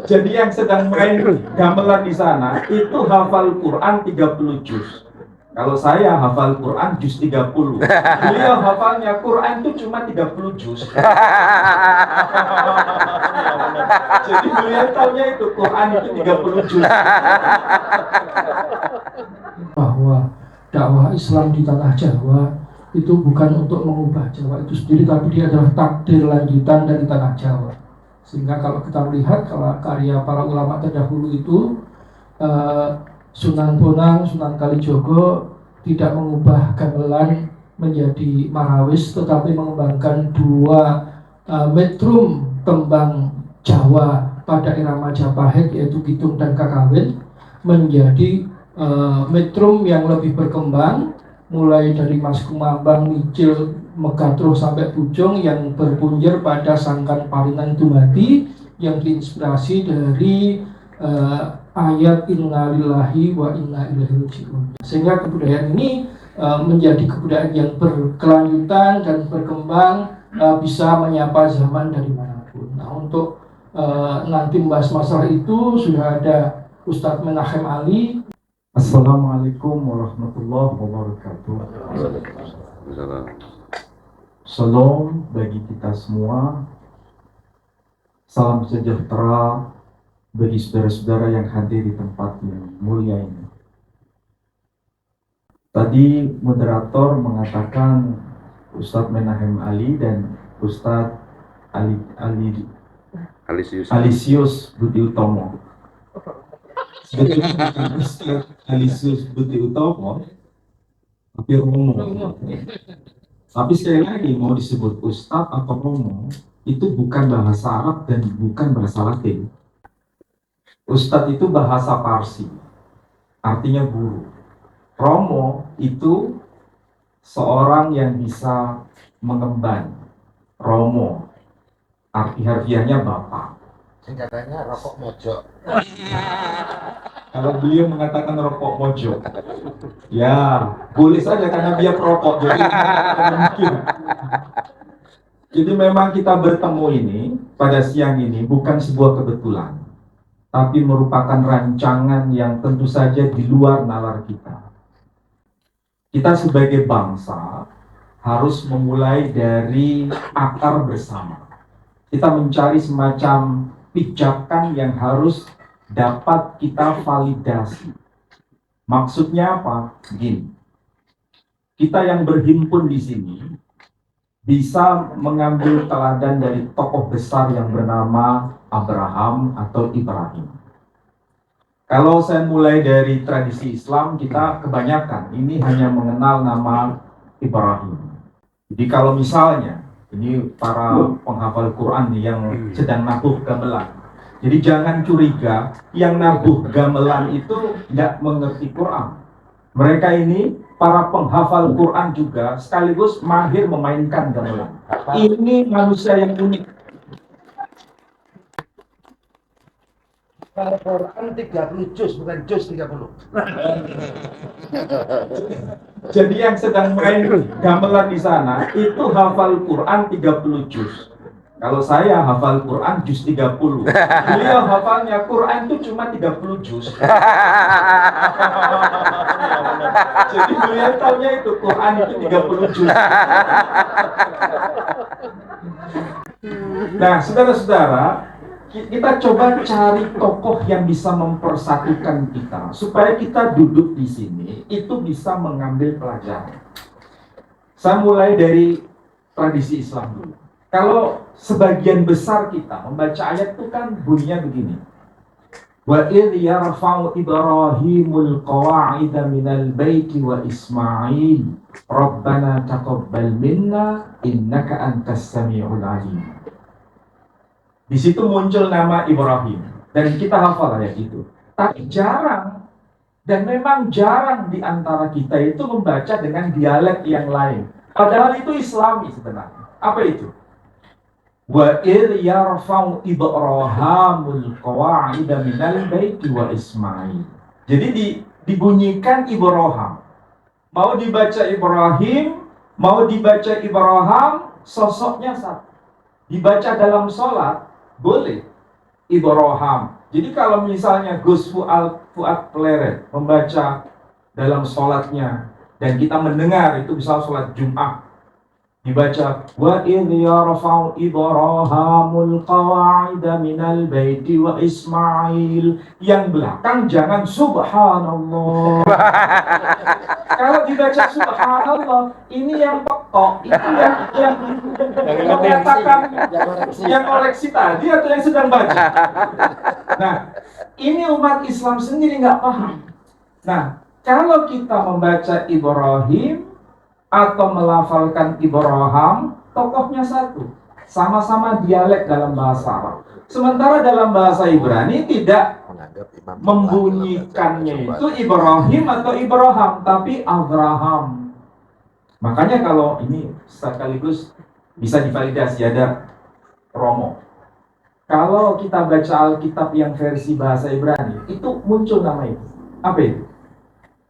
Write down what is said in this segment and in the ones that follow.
Jadi yang sedang main gamelan di sana itu hafal Quran 30 juz. Kalau saya hafal Quran juz 30. Beliau hafalnya Quran itu cuma 30 juz. Jadi beliau taunya itu Quran itu 30 juz. Bahwa dakwah Islam di tanah Jawa itu bukan untuk mengubah Jawa itu sendiri, tapi dia adalah takdir lanjutan dari tanah Jawa. Sehingga kalau kita melihat kalau karya para ulama terdahulu itu Sunan Bonang, Sunan Kalijogo tidak mengubah gamelan menjadi marawis, tetapi mengembangkan dua metrum tembang Jawa pada era Majapahit, yaitu Kidung dan Kakawin, menjadi metrum yang lebih berkembang, mulai dari Mas Kumambang, Micil, Megatruh sampai Bujong yang berpunjer pada Sangkan Palinan Dumadi yang diinspirasi dari ayat innalillahi wa inna ilaihi raji'un. Sehingga kebudayaan ini menjadi kebudayaan yang berkelanjutan dan berkembang, bisa menyapa zaman dari manapun. Nah, untuk nanti membahas masalah itu sudah ada Ustadz Menahem Ali. Assalamualaikum warahmatullahi wabarakatuh. Shalom bagi kita semua. Salam sejahtera bagi saudara-saudara yang hadir di tempat yang mulia ini. Tadi moderator mengatakan Ustadz Menahem Ali dan Ustadz Alisius Budi Utomo. Sebetulnya bukan Ustadz Alisius Budi Utomo, tapi Romo. Tapi sekali lagi mau disebut Ustadz atau Romo itu bukan bahasa Arab dan bukan bahasa Latin. Ustadz itu bahasa Parsi, artinya guru. Romo itu seorang yang bisa mengemban. Romo, arti harfiahnya bapak. Singkatannya rokok mojok. Kalau beliau mengatakan rokok mojok, ya boleh saja karena dia perokok, jadi mungkin. Jadi memang kita bertemu ini pada siang ini bukan sebuah kebetulan, tapi merupakan rancangan yang tentu saja di luar nalar kita. Kita sebagai bangsa harus memulai dari akar bersama. Kita mencari semacam pijakan yang harus dapat kita validasi. Maksudnya apa? Begini. Kita yang berhimpun di sini bisa mengambil teladan dari tokoh besar yang bernama Abraham atau Ibrahim. Kalau saya mulai dari tradisi Islam, kita kebanyakan ini hanya mengenal nama Ibrahim. Jadi kalau misalnya, ini para penghafal Quran yang sedang nabuh gamelan. Jadi jangan curiga, yang nabuh gamelan itu tidak mengerti Quran. Mereka ini para penghafal Quran juga sekaligus mahir memainkan gamelan. Ini manusia yang unik. Kalau Quran 30 juz, bukan juz 30. Jadi yang sedang main gamelan di sana itu hafal Quran 30 juz. Kalau saya hafal Quran juz 30. Beliau hafalnya Quran itu cuma 30 juz. Jadi beliau taunya itu Quran itu 30 juz. Nah, saudara-saudara, kita coba cari tokoh yang bisa mempersatukan kita supaya kita duduk di sini itu bisa mengambil pelajaran. Saya mulai dari tradisi Islam dulu. Kalau sebagian besar kita membaca ayat itu kan bunyinya begini. Wa idh yarfa'u Ibrahimul qawa'ida minal baiti wa Ismail Rabbana taqabbal minna innaka antas sami'ul alim. Di situ muncul nama Ibrahim dan kita hafal ayat itu. Tapi jarang dan memang jarang di antara kita itu membaca dengan dialek yang lain. Padahal itu Islami sebenarnya. Apa itu? Wa idh yarfa'u Ibrahimul qawa'ida minal baiti wa Ismail. Jadi dibunyikan Ibrahim. Mau dibaca Ibrahim, mau dibaca Ibrahim, sosoknya satu. Dibaca dalam sholat boleh Ibrahim. Jadi kalau misalnya Gus Fuad Pleret membaca dalam sholatnya, dan kita mendengar itu bisa sholat Jumat, dibaca wa idh yarfa'u Ibrahimul qawa'ida minal baiti wa Ismail, yang belakang jangan subhanallah. Kalau dibaca subhanallah, ini yang pokok, itu yang mengatakan yang koleksi tadi atau yang sedang baca. Nah, ini umat Islam sendiri nggak paham. Nah, kalau kita membaca Ibrahim atau melafalkan Ibrahim, tokohnya satu, sama-sama dialek dalam bahasa Arab. Sementara dalam bahasa Ibrani tidak membunyikannya itu Ibrahim atau Ibrahim, tapi Abraham. Makanya kalau ini sekaligus bisa divalidasi, ada Romo. Kalau kita baca Alkitab yang versi bahasa Ibrani, itu muncul nama itu. Apa itu?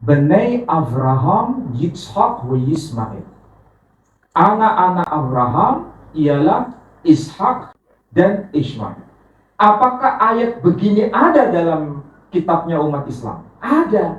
Benai Abraham, Yitzhak, wa Ismail. Anak-anak Abraham ialah Ishak dan Ismail. Apakah ayat begini ada dalam kitabnya umat Islam? Ada.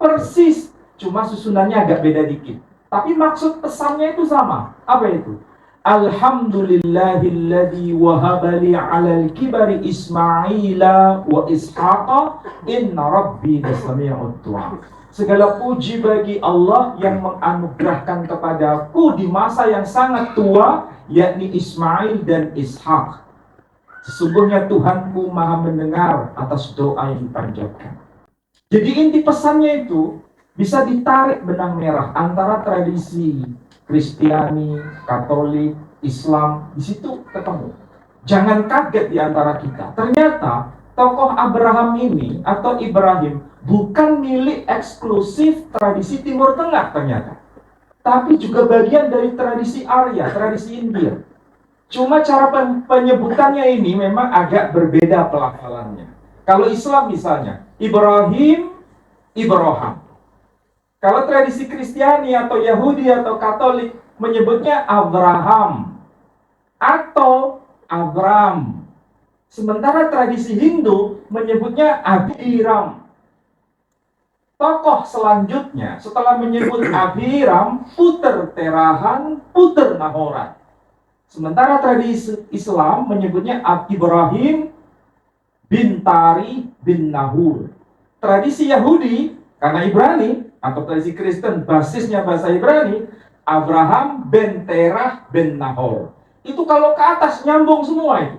Persis. Cuma susunannya agak beda dikit. Tapi maksud pesannya itu sama. Apa itu? Alhamdulillahilladzi wahabali alal kibari Ismaila wa Ishaqa inna rabbi lasami'ud du'a. Segala puji bagi Allah yang menganugerahkan kepadaku di masa yang sangat tua, yakni Ismail dan Ishak. Sesungguhnya Tuhanku maha mendengar atas doa yang dipanjatkan. Jadi inti pesannya itu bisa ditarik benang merah antara tradisi Kristiani, Katolik, Islam, di situ ketemu. Jangan kaget di antara kita. Ternyata tokoh Abraham ini atau Ibrahim bukan milik eksklusif tradisi Timur Tengah ternyata. Tapi juga bagian dari tradisi Arya, tradisi India. Cuma cara penyebutannya ini memang agak berbeda pelafalannya. Kalau Islam misalnya, Ibrahim, Ibrahim. Kalau tradisi Kristiani atau Yahudi atau Katolik menyebutnya Abraham atau Abram. Sementara tradisi Hindu menyebutnya Abiram. Tokoh selanjutnya setelah menyebut Abiram, Puter Terahan, Puter Nahorat. Sementara tradisi Islam menyebutnya Ibrahim bin Tari bin Nahur. Tradisi Yahudi karena Ibrani atau tradisi Kristen basisnya bahasa Ibrani, Abraham ben Terah ben Nahor. Itu kalau ke atas nyambung semua itu.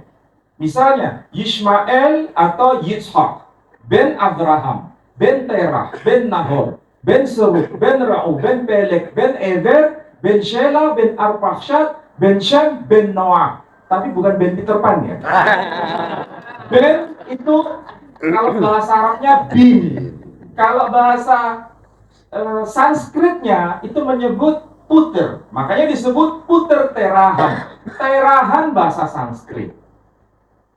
Misalnya Yishmael atau Yitzhak ben Abraham, ben Terah, ben Nahor, ben Seruk, ben Ra'u, ben Pelek, ben Eber, ben Shela, ben Arpakshad, ben Shem, ben Noah. Tapi bukan ben Peter Pan ya. Ben itu kalau bahasa Arabnya bin. Kalau bahasa Sanskritnya itu menyebut puter. Makanya disebut puter terahan. Terahan bahasa Sanskrit.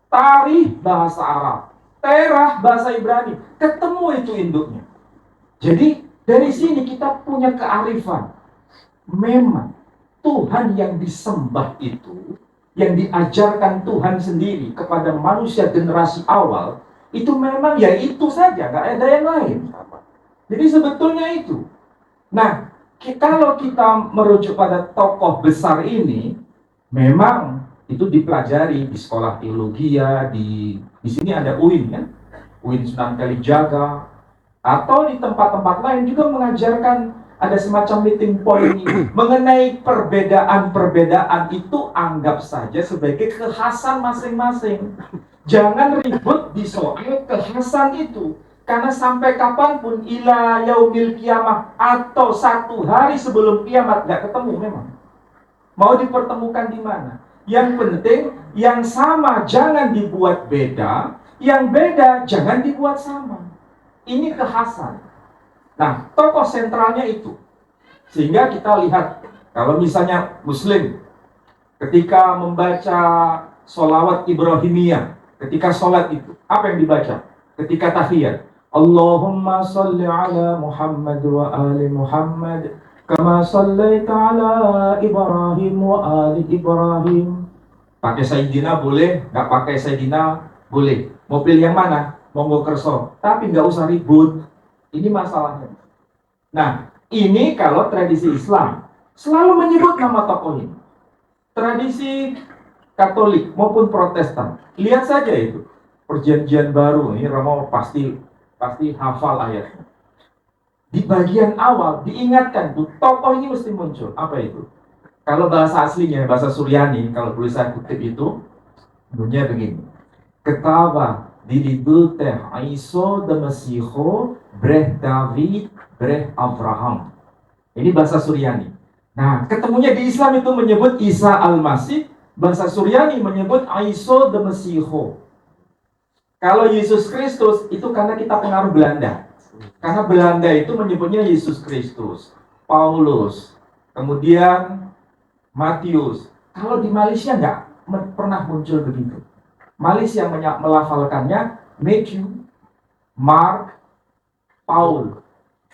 Tarih bahasa Arab. Terah bahasa Ibrani. Ketemu itu induknya. Jadi dari sini kita punya kearifan. Memang Tuhan yang disembah itu, yang diajarkan Tuhan sendiri kepada manusia generasi awal, itu memang ya itu saja, nggak ada yang lain. Jadi sebetulnya itu. Nah, kalau kita merujuk pada tokoh besar ini, memang itu dipelajari di sekolah teologi ya, di sini ada UIN kan, UIN Sunan Kalijaga, atau di tempat-tempat lain juga mengajarkan ada semacam meeting point ini. Mengenai perbedaan-perbedaan itu anggap saja sebagai kekhasan masing-masing. Jangan ribut di soal kekhasan itu. Karena sampai kapanpun ila yaumil kiamah atau satu hari sebelum kiamat nggak ketemu memang. Mau dipertemukan di mana? Yang penting yang sama jangan dibuat beda, yang beda jangan dibuat sama. Ini kekhasan. Nah, tokoh sentralnya itu. Sehingga kita lihat kalau misalnya Muslim ketika membaca sholawat Ibrahimiyah, ketika sholat itu apa yang dibaca? Ketika tahiyat, Allahumma salli ala Muhammad wa ali Muhammad kama sallaita ala Ibrahim wa ali Ibrahim. Pakai Sayyidina boleh, nggak pakai Sayyidina Boleh. Mau pilih yang mana? Monggo kerso. Tapi nggak usah ribut. Ini masalahnya. Nah, ini kalau tradisi Islam selalu menyebut nama tokoh ini. Tradisi Katolik maupun Protestan, lihat saja itu Perjanjian Baru. Ini Romo pasti hafal ayatnya. Di bagian awal diingatkan tuh tokoh ini mesti muncul. Apa itu? Kalau bahasa aslinya, bahasa Suryani, kalau boleh saya kutip itu bunyinya begini. Ketaba diridu teh Aiso de Mesiho breh David breh Abraham. Ini bahasa Suryani. Nah, ketemunya di Islam itu menyebut Isa Al-Masih, bahasa Suryani menyebut Aiso de Mesiho. Kalau Yesus Kristus itu karena kita pengaruh Belanda. Karena Belanda itu menyebutnya Yesus Kristus, Paulus, kemudian Matius. Kalau di Malaysia nggak pernah muncul begitu. Malaysia melafalkannya Matthew, Mark, Paul.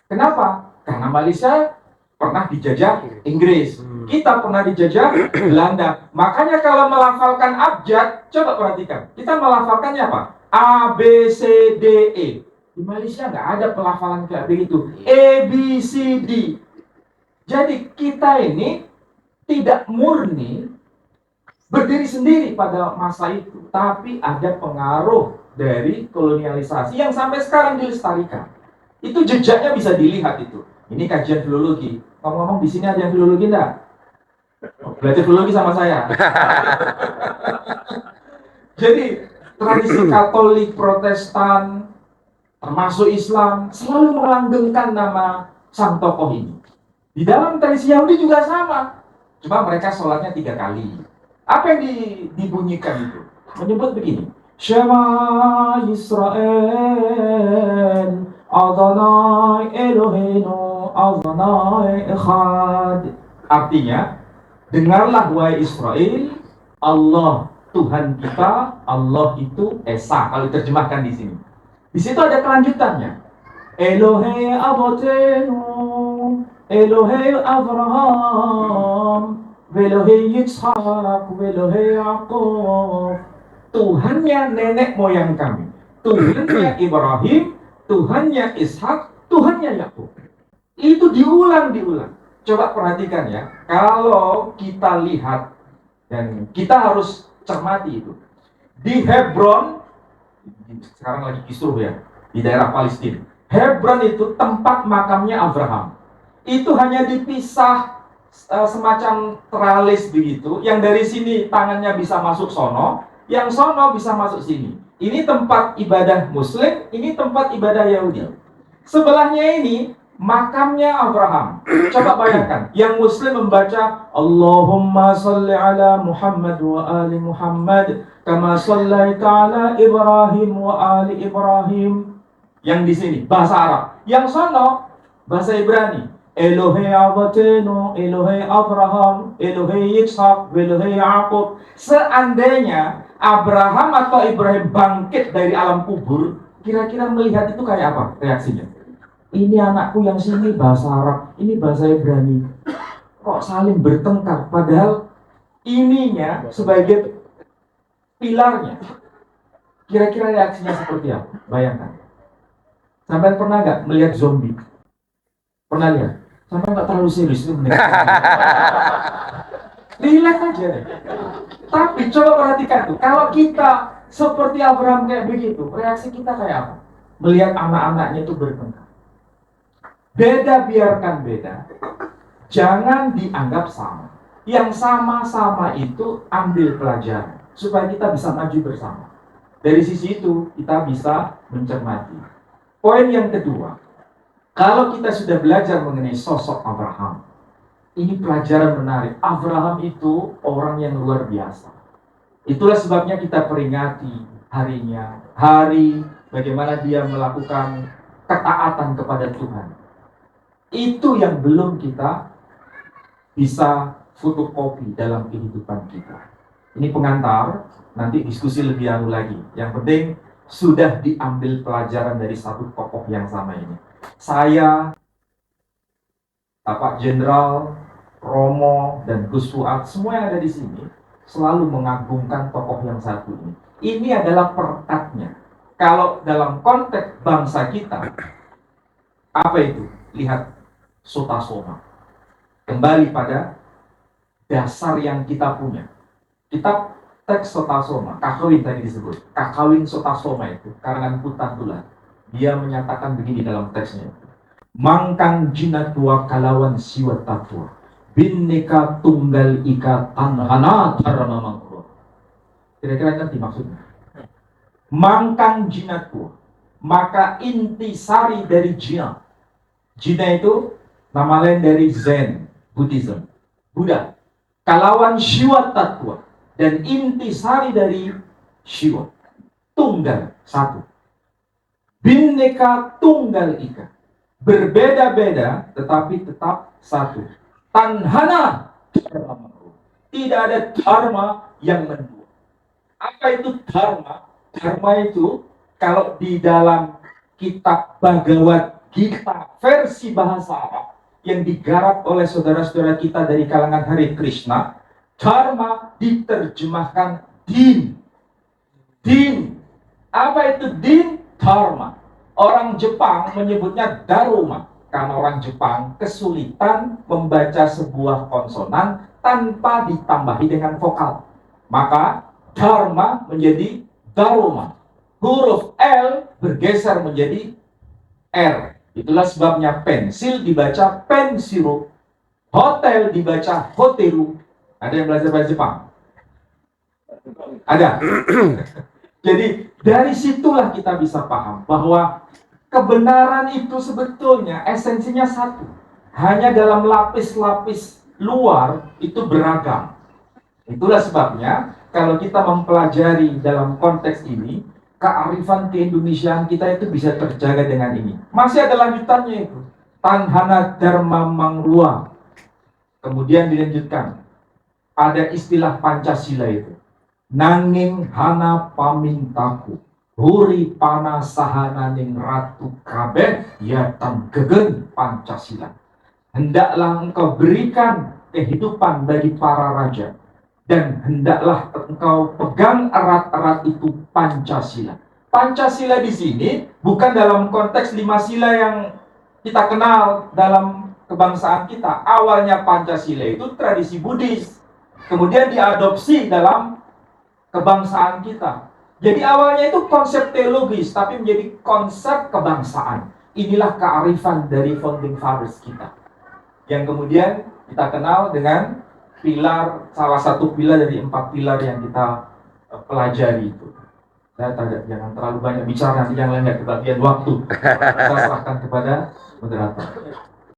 Kenapa? Karena Malaysia pernah dijajah Inggris. Kita pernah dijajah Belanda. Makanya kalau melafalkan abjad, coba perhatikan. Kita melafalkannya apa? A, B, C, D, E. Di Malaysia nggak ada pelafalan kayak begitu. A, B, C, D. Jadi kita ini tidak murni berdiri sendiri pada masa itu. Tapi ada pengaruh dari kolonialisasi yang sampai sekarang dilestarikan. Itu jejaknya bisa dilihat itu. Ini kajian filologi. Ngomong-ngomong di sini ada yang filologi enggak? Belajar filologi sama saya. Jadi tradisi Katolik, Protestan, termasuk Islam selalu melanggengkan nama sang tokoh ini. Di dalam tradisi Yahudi juga sama. Cuma mereka sholatnya 3 kali. Apa yang dibunyikan itu? Menyebut begini. Shema Yisrael Adonai Eloheinu Adonai Echad. Artinya, dengarlah wahai Israel, Allah Tuhan kita, Allah itu Esa. Kalau diterjemahkan di sini. Di situ ada kelanjutannya. Elohei Avotenu, Elohei Abraham, Elohei Yitzhak, Elohei Yaakov. Tuhannya nenek moyang kami, Tuhannya Ibrahim, Tuhannya Ishak, Tuhannya Yakub. Itu diulang. Coba perhatikan ya. Kalau kita lihat dan kita harus cermati itu. Di Hebron, sekarang lagi kisruh ya, di daerah Palestina. Hebron itu tempat makamnya Abraham. Itu hanya dipisah semacam teralis begitu, yang dari sini tangannya bisa masuk sono, yang sono bisa masuk sini. Ini tempat ibadah Muslim, ini tempat ibadah Yahudi. Sebelahnya ini makamnya Abraham. Coba bayangkan, yang Muslim membaca Allahumma salli ala Muhammad wa ali Muhammad kama sallaita ala Ibrahim wa ali Ibrahim. Yang di sini bahasa Arab, yang sono bahasa Ibrani. Elohei Avatenu, Elohei Abraham, Elohei Yitzhak, Elohei Yaakub. Seandainya Abraham atau Ibrahim bangkit dari alam kubur, kira-kira melihat itu kayak apa reaksinya? Ini anakku yang sini bahasa Arab, ini bahasa Ibrani. Kok saling bertengkar, padahal ininya sebagai pilarnya. Kira-kira reaksinya seperti apa? Bayangkan. Sampai pernah nggak melihat zombie? Pernah lihat? Sampai nggak terlalu serius itu mendengar. Relax aja deh. Tapi coba perhatikan tuh, kalau kita seperti Abraham kayak begitu, reaksi kita kayak apa? Melihat anak-anaknya itu bertengkar. Beda biarkan beda. Jangan dianggap sama. Yang sama-sama itu ambil pelajaran supaya kita bisa maju bersama. Dari sisi itu kita bisa mencermati. Poin yang kedua, kalau kita sudah belajar mengenai sosok Abraham, ini pelajaran menarik. Abraham itu orang yang luar biasa. Itulah sebabnya kita peringati harinya, hari bagaimana dia melakukan ketaatan kepada Tuhan. Itu yang belum kita bisa fotokopi dalam kehidupan kita. Ini pengantar, nanti diskusi lebih anu lagi. Yang penting sudah diambil pelajaran dari satu tokoh yang sama ini. Saya, Bapak Jenderal, Romo, dan Gus Fuad, semua yang ada di sini selalu mengagungkan tokoh yang satu ini. Ini adalah perekatnya. Kalau dalam konteks bangsa kita, apa itu? Lihat sotasoma. Kembali pada dasar yang kita punya. Kitab teks sotasoma, kakawin tadi disebut. Kakawin sotasoma itu, karangan Putan Tulan. Dia menyatakan begini dalam teksnya. Mangkang jinatua kalawan siwa tatua. Binneka tunggal ika tanhana dharma mangkro. Kira-kira ngerti maksudnya? Mangkang jinatua. Maka intisari dari jina. Jina itu nama lain dari Zen, Buddhism, Buddha. Kalawan Shiva Tattva dan intisari dari Shiva. Tunggal, satu. Binneka tunggal ika. Berbeda-beda tetapi tetap satu. Tanhana dharma. Tidak ada dharma yang mendua. Apa itu dharma? Dharma itu kalau di dalam kitab Bhagavad Gita versi bahasa Arab yang digarap oleh saudara-saudara kita dari kalangan Hare Krishna, dharma diterjemahkan din. Din. Apa itu din? Dharma. Orang Jepang menyebutnya daruma karena orang Jepang kesulitan membaca sebuah konsonan tanpa ditambahi dengan vokal. Maka dharma menjadi daruma. Huruf L bergeser menjadi R. Itulah sebabnya pensil dibaca pensiru, hotel dibaca hotelu. Ada yang belajar bahasa Jepang? Ada. Jadi dari situlah kita bisa paham bahwa kebenaran itu sebetulnya esensinya satu. Hanya dalam lapis-lapis luar itu beragam. Itulah sebabnya kalau kita mempelajari dalam konteks ini, kearifan keindonesiaan kita itu bisa terjaga dengan ini. Masih ada lanjutannya itu. Tanhana dharma mangrua. Kemudian dilanjutkan. Ada istilah Pancasila itu. Nanging hana pamintaku. Huri pana sahananing ratu kabeh yatan gegen Pancasila. Hendaklah engkau berikan kehidupan bagi para raja. Dan hendaklah engkau pegang erat-erat itu Pancasila. Pancasila di sini bukan dalam konteks 5 sila yang kita kenal dalam kebangsaan kita. Awalnya Pancasila itu tradisi Buddhis. Kemudian diadopsi dalam kebangsaan kita. Jadi awalnya itu konsep teologis, tapi menjadi konsep kebangsaan. Inilah kearifan dari founding fathers kita. Yang kemudian kita kenal dengan pilar, salah satu pilar dari 4 pilar yang kita pelajari itu. Saya jangan terlalu banyak bicara, nanti yang lain nggak kebagian waktu. Saya serahkan kepada moderator.